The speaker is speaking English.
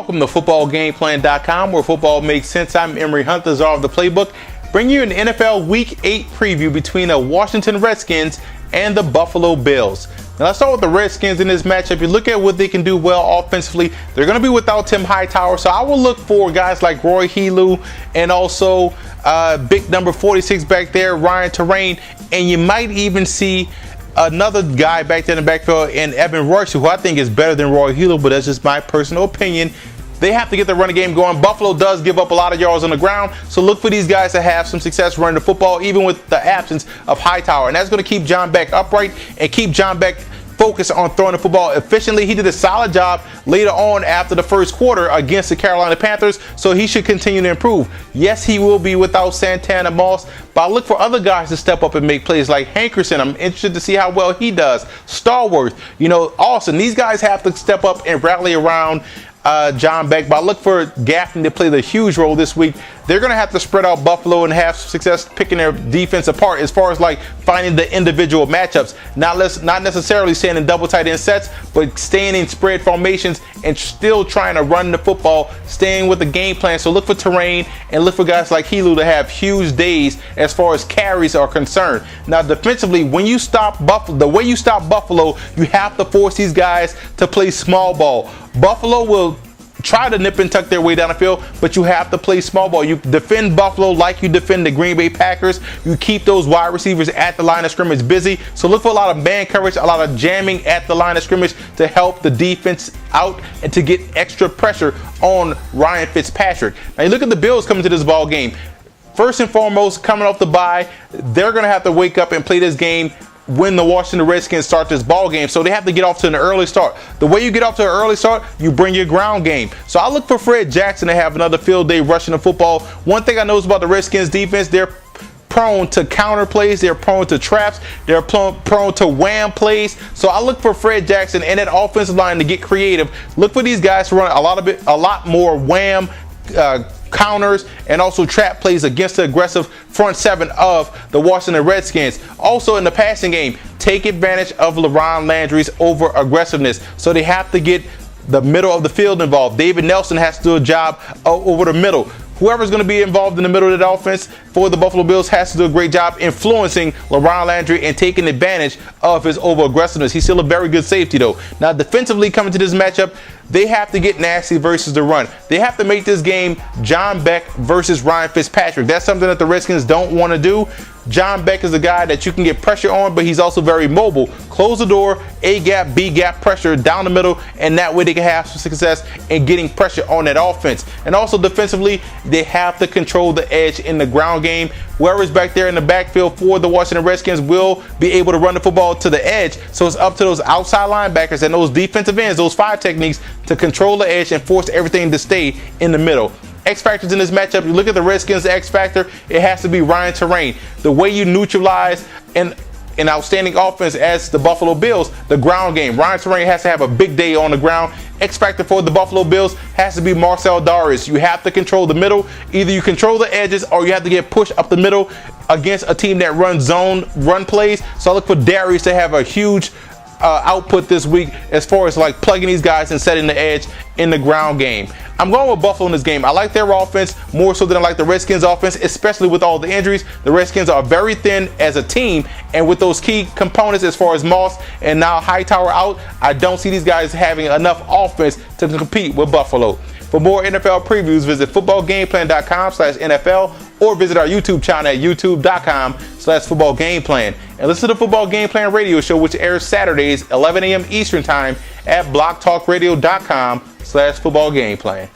Welcome to footballgameplan.com, where football makes sense. I'm Emory Hunt, the czar of the playbook, bringing you an NFL Week 8 preview between the Washington Redskins and the Buffalo Bills. Now let's start with the Redskins in this matchup. You look at what they can do well offensively. They're going to be without Tim Hightower, so I will look for guys like Roy Helu and also big number 46 back there, Ryan Terrain, and you might even see another guy back there in the backfield in Evan Royce, who I think is better than Roy Helu, but that's just my personal opinion. They have to get the running game going. Buffalo does give up a lot of yards on the ground, so look for these guys to have some success running the football, even with the absence of Hightower. And that's going to keep John Beck upright and keep John Beck focused on throwing the football efficiently. He did a solid job later on after the first quarter against the Carolina Panthers, so he should continue to improve. Yes, he will be without Santana Moss, but I look for other guys to step up and make plays like Hankerson. I'm interested to see how well he does. Starworth, Austin. These guys have to step up and rally around John Beck, but I look for Gaffney to play the huge role this week. They're going to have to spread out Buffalo and have success picking their defense apart as far as like finding the individual matchups. Not necessarily staying in double tight end sets, but staying in spread formations and still trying to run the football, staying with the game plan. So look for Terrain and look for guys like Helu to have huge days as far as carries are concerned. Now defensively, when you stop Buffalo, the way you stop Buffalo, you have to force these guys to play small ball. Buffalo will try to nip and tuck their way down the field, but you have to play small ball. You defend Buffalo like you defend the Green Bay Packers. You keep those wide receivers at the line of scrimmage busy. So look for a lot of man coverage, a lot of jamming at the line of scrimmage to help the defense out and to get extra pressure on Ryan Fitzpatrick. Now you look at the Bills coming to this ball game. First and foremost, coming off the bye, they're going to have to wake up and play this game when the Washington Redskins start this ball game. So they have to get off to an early start. The way you get off to an early start, you bring your ground game. So I look for Fred Jackson to have another field day rushing the football. One thing I noticed about the Redskins defense, they're prone to counter plays, they're prone to traps, they're prone to wham plays. So I look for Fred Jackson and that offensive line to get creative. Look for these guys to run a lot more wham counters and also trap plays against the aggressive front seven of the Washington Redskins. Also in the passing game, take advantage of LaRon Landry's over aggressiveness. So they have to get the middle of the field involved. David Nelson has to do a job over the middle. Whoever's going to be involved in the middle of the offense for the Buffalo Bills has to do a great job influencing LaRon Landry and taking advantage of his over-aggressiveness. He's still a very good safety, though. Now, defensively coming to this matchup, they have to get nasty versus the run. They have to make this game John Beck versus Ryan Fitzpatrick. That's something that the Redskins don't want to do. John Beck is a guy that you can get pressure on, but he's also very mobile. Close the door, A-gap, B-gap pressure down the middle, and that way they can have some success in getting pressure on that offense. And also defensively, they have to control the edge in the ground game. Whoever's back there in the backfield for the Washington Redskins will be able to run the football to the edge. So it's up to those outside linebackers and those defensive ends, those five techniques, to control the edge and force everything to stay in the middle. X factors in this matchup, you look at the Redskins X factor, it has to be Ryan Terrain. The way you neutralize an outstanding offense as the Buffalo Bills, the ground game. Ryan Terrain has to have a big day on the ground. X factor for the Buffalo Bills has to be Marcel Darius. You have to control the middle. Either you control the edges or you have to get pushed up the middle against a team that runs zone run plays. So I look for Darius to have a huge output this week as far as like plugging these guys and setting the edge in the ground game. I'm going with Buffalo in this game. I like their offense more so than I like the Redskins offense, especially with all the injuries. The Redskins are very thin as a team, and with those key components as far as Moss and now Hightower out, I don't see these guys having enough offense to compete with Buffalo. For more NFL previews, visit footballgameplan.com/NFL or visit our YouTube channel at youtube.com/footballgameplan. And listen to the Football Game Plan radio show, which airs Saturdays, 11 a.m. Eastern Time at blogtalkradio.com/footballgameplan.